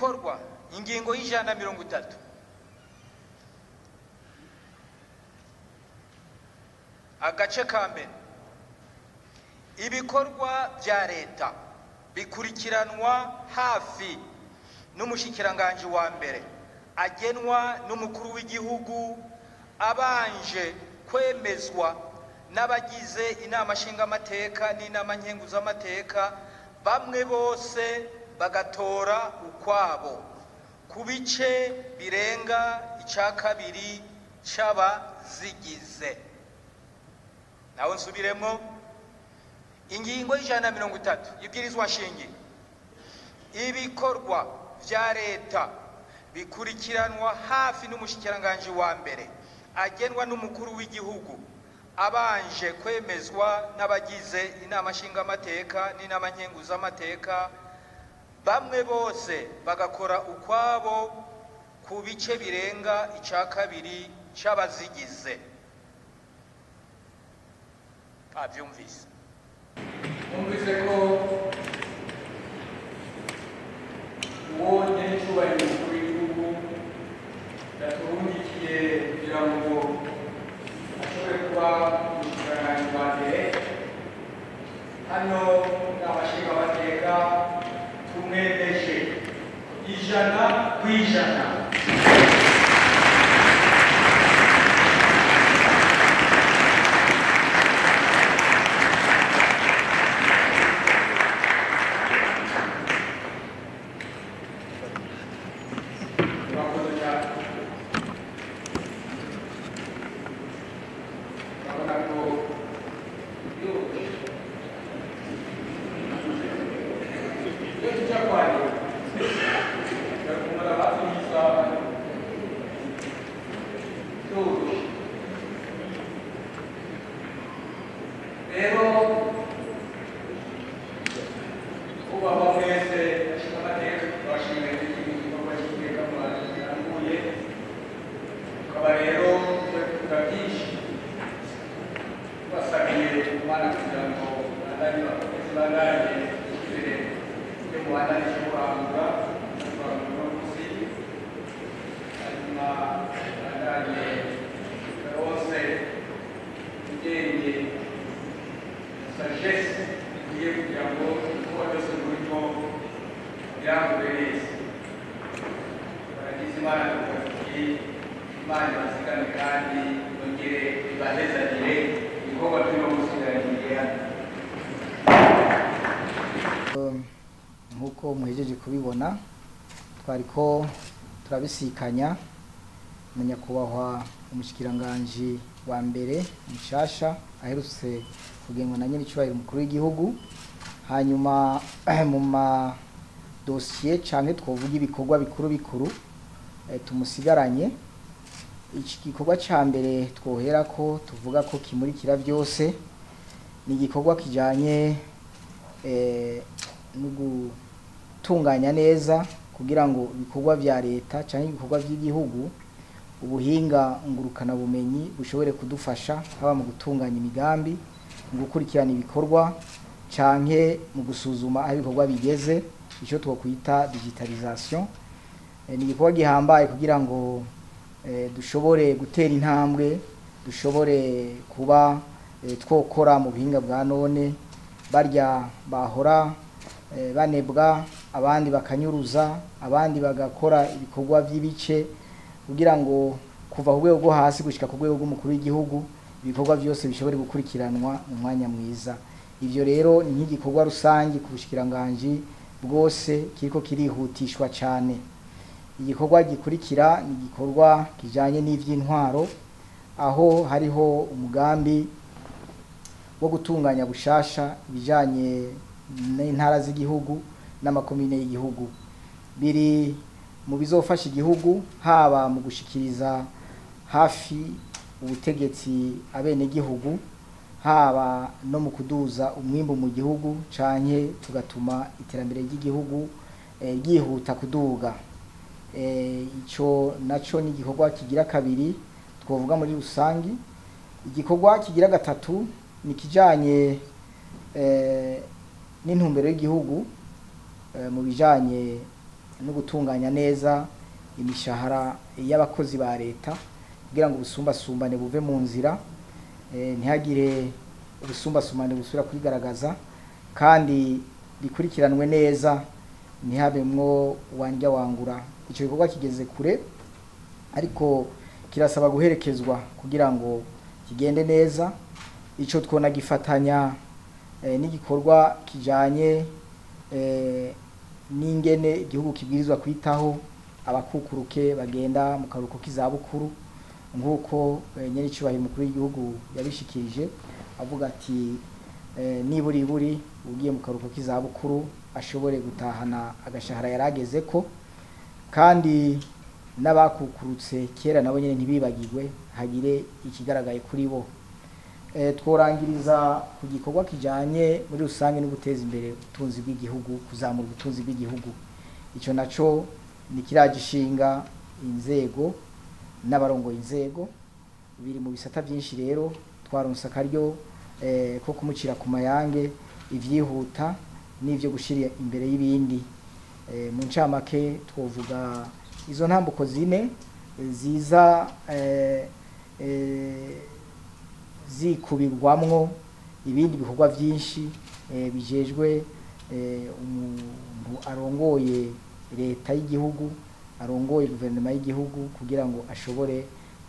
ibikorwa ingingo y'ijana 30 agace ka mbere ibikorwa bya leta bikurikiranwa hafi n'umushikiranganje wa mbere agenwa n'umukuru w'igihugu abanje kwemezwa n'abagize inama nshingamateka n'inama nkenguzamateka bamwe bose bagatora ukwabo ku bice birenga icya kabiri c'abazigize. Nawe nsubiremo ingingo y'ijana 30 y'ibwirizwa shingiro ibikorwa vya leta bikurikiranwa hafi n'umushikiranganje wa mbere agenwa n'umukuru w'igihugu abanje kwemezwa n'abagize inama nshingamateka n'inama nkenguzamateka bamwe bose bagakora ukwabo ku bice birenga icya kabiri c'abazigize. Avyumvise Mwumvise ko uwo nyir'icyubahiro umukuru w'igihugu yaturungikiye kugira ngo ashobore kuba umushikiranganji wa mbere hano n'abashingamateka tumwemeje 100%. Nkuko muhejeje kubibona twariko turabisikanya na nyakubahwa umushikiranganje wa mbere mushasha aherutse kugenwa na nyir'icyubahiro umukuru w'igihugu hanyuma mu ma dossier canke twovuga ibikorwa bikuru tumusigaranye. Iki gikorwa ca mbere twohera ko tuvuga ko kimurikira byose ni igikorwa kijanye no gutunganya neza kugira ngo ibikorwa vya leta canke ibikorwa by'igihugu ubuhinga ngurukana bumenyi bushobore kudufasha haba mu gutunganya imigambi mu gukurikirana ibikorwa canke mu gusuzuma aho ibikorwa bigeze icyo twokwita digitalisation. Ni igikorwa gihambaye kugira ngo dushobore gutera intambwe dushobore kuba twokora mu buhinga bwa none barya bahora banebwa abandi bakanyuruza abandi bagakora ibikorwa by'ibice kugira ngo kuva ku rwego rwo hasi gushika ku rwego rw'umukuru w'igihugu ibikorwa byose bishobore gukurikiranwa mu mwanya mwiza. Ivyo rero ni nk'igikorwa rusangi ku bushikiranganje bwose kiriko kirihutishwa cyane. Igikorwa gikurikira ni igikorwa kijanye n'ivy'intwaro aho hariho umugambi wo gutunganya bushasha ibijanye n'intara z'igihugu n'amakomine y'igihugu biri mu bizofasha igihugu haba mu gushikiriza hafi ubutegetsi abene gihugu haba no mu kuduza umwimbo mu gihugu canke tugatuma iterambere ry'igihugu ryihuta kuduga. Ico naco ni igikorwa kigira kabiri twovuga muri rusangi. Igikorwa kigira gatatu ni kijanye n'intumbero y'igihugu mu bijanye no gutunganya neza imishahara y'abakozi ba leta kugira ngo ubusumbasumbane buve mu nzira, ntihagire ubusumbasumbane busubira kwigaragaza kandi bikurikiranwe neza, ntihabemwo wandya wangura. Icyo gikorwa kigeze kure ariko kirasaba guherekezwa kugira ngo kigende neza. Ico twona gifatanya n'igikorwa kijanye n'ingene igihugu kibwirizwa kwitaho abakukuruke bagenda mu karuhuko k'izabukuru, nk'uko nyene icubahiro umukuru w'igihugu yabishikirije avuga ati niburiburi ugiye mu karuhuko k'izabukuru ashobore gutahana agashahara yaragezeko, kandi n'abakukurutse kera nabo nyene ntibibagirwe hagire ikigaragaye kuri bo. Tworangiriza ku gikorwa kijanye muri rusange no guteza imbere ubutunzi bw'igihugu, kuzamura ubutunzi bw'igihugu. Ico naco ni kiragishinga inzego n'abarongoye inzego biri mu bisata byinshi. Rero twaronse akaryo ko kumucira ku mayange ivyihuta n'ivyo gushira imbere y'ibindi. Mu ncamake twovuga izo ntambuko zine ziza zikubirwamwo ibindi bikorwa byinshi bijejwe umuntu arongoye leta y'igihugu, arongoye guverinoma y'igihugu kugira ngo ashobore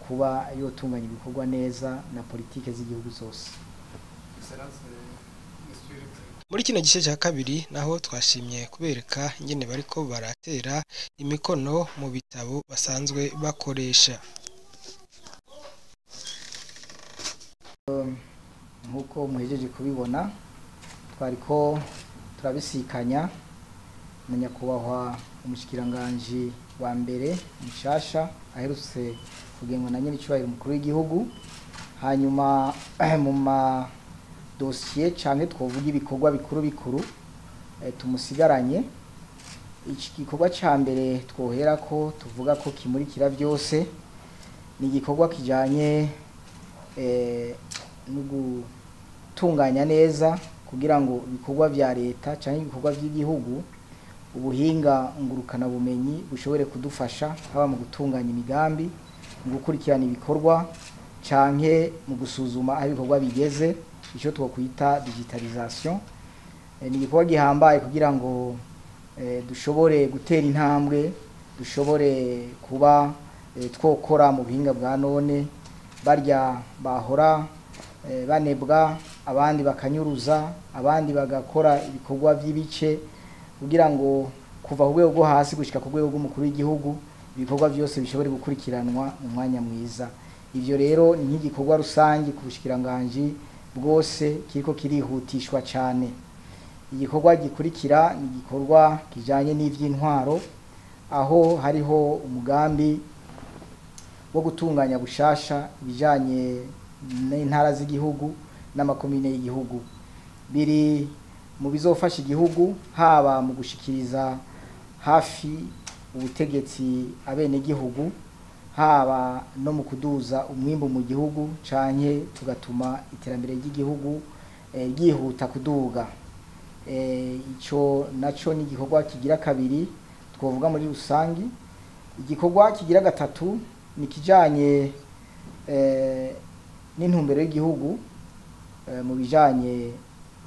kuba yotunganya ibikorwa neza na politike z'igihugu zose. Muri kino gice cya kabiri naho twashimye kubereka ingene bariko baratera imikono mu bitabo basanzwe bakoresha. Nkuko muhejeje kubibona twariko turabisikanya na nyakubahwa umushikiranganje wa mbere mushasha aherutse kugenwa na nyene icubahiro umukuru w'igihugu. Hanyuma mu ma dossier canke twovuga ibikorwa bikuru tumusigaranye, iki gikorwa ca mbere twohera ko tuvuga ko kimurikira byose ni igikorwa kijanye no gutunganya neza kugira ngo ibikorwa vya leta canke ibikorwa by'igihugu ubuhinga ngurukana bumenyi bushobore kudufasha haba mu gutunganya imigambi, mu gukurikirana ibikorwa canke mu gusuzuma aho ibikorwa bigeze, icyo twokwita digitalisation. Ni igikorwa gihambaye kugira ngo dushobore gutera intambwe, dushobore kuba twokora mu buhinga bwa none. Barya bahora banebwa, abandi bakanyuruza, abandi bagakora ibikorwa by'ibice kugira ngo kuva ku rwego rwo hasi gushika ku rwego rw'umukuru w'igihugu ibikorwa byose bishobore gukurikiranwa mu mwanya mwiza. Ivyo rero ni nk'igikorwa rusangi ku bushikiranganje bwose kiriko kirihutishwa cyane. Igikorwa gikurikira ni igikorwa kijanye n'ivy'intwaro, aho hariho umugambi wo gutunganya bushasha ibijanye n'intara z'igihugu n'amakomine y'igihugu. Biri mu bizofasha igihugu haba mu gushikiriza hafi ubutegetsi abene gihugu, haba no mu kuduza umwimbo mu gihugu canke tugatuma iterambere ry'igihugu ryihuta kuduga. Ico naco ni igikorwa kigira kabiri twovuga muri rusangi. Igikorwa kigira gatatu ni kijanye n'intumbero y'igihugu mu bijanye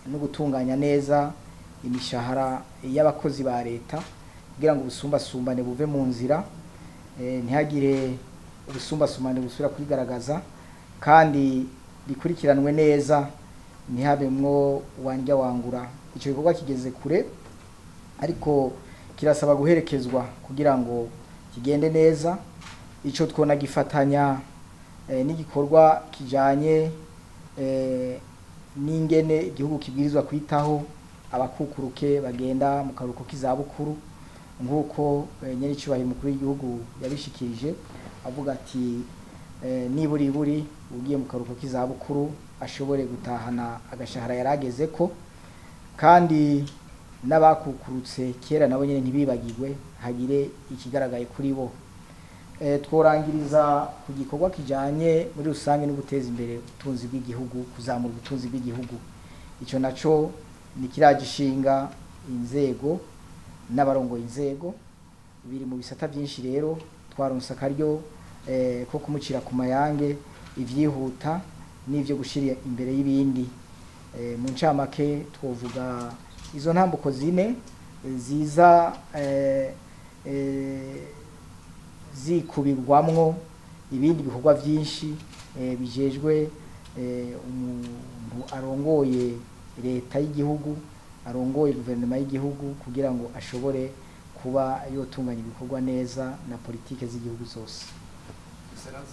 no gutunganya neza imishahara y'abakozi ba leta kugira ngo ubusumbasumbane buve mu nzira, ntihagire ubusumbasumbane busubira kwigaragaza kandi bikurikiranwe neza, ntihabemwo wandya wangura. Icyo gikorwa kigeze kure ariko kirasaba guherekezwa kugira ngo kigende neza. Ico twona gifatanya n'igikorwa kijanye n'ingene igihugu kibwirizwa kwitaho abakukuruke bagenda mu karuhuko k'izabukuru, nk'uko nyene icubahiro umukuru w'igihugu yabishikirije avuga ati niburiburi ugiye mu karuhuko k'izabukuru ashobore gutahana agashahara yaragezeko, kandi n'abakukurutse kera nabo nyene ntibibagirwe hagire ikigaragaye kuri bo. Tworangiriza ku gikorwa kijanye muri rusange no guteza imbere ubutunzi bw'igihugu, kuzamura ubutunzi bw'igihugu. Ico naco ni kiragishinga inzego n'abarongoye inzego biri mu bisata byinshi rero twaronse akaryo ko kumucira ku mayange ivyihuta n'ivyo gushira imbere y'ibindi. Mu ncamake twovuga izo ntambuko zine ziza zikubirwamwo ibindi bikorwa byinshi bijejwe umuntu arongoye leta y'igihugu, arongoye guverinoma y'igihugu kugira ngo ashobore kuba yotunganya ibikorwa neza na politike z'igihugu zose. Excellence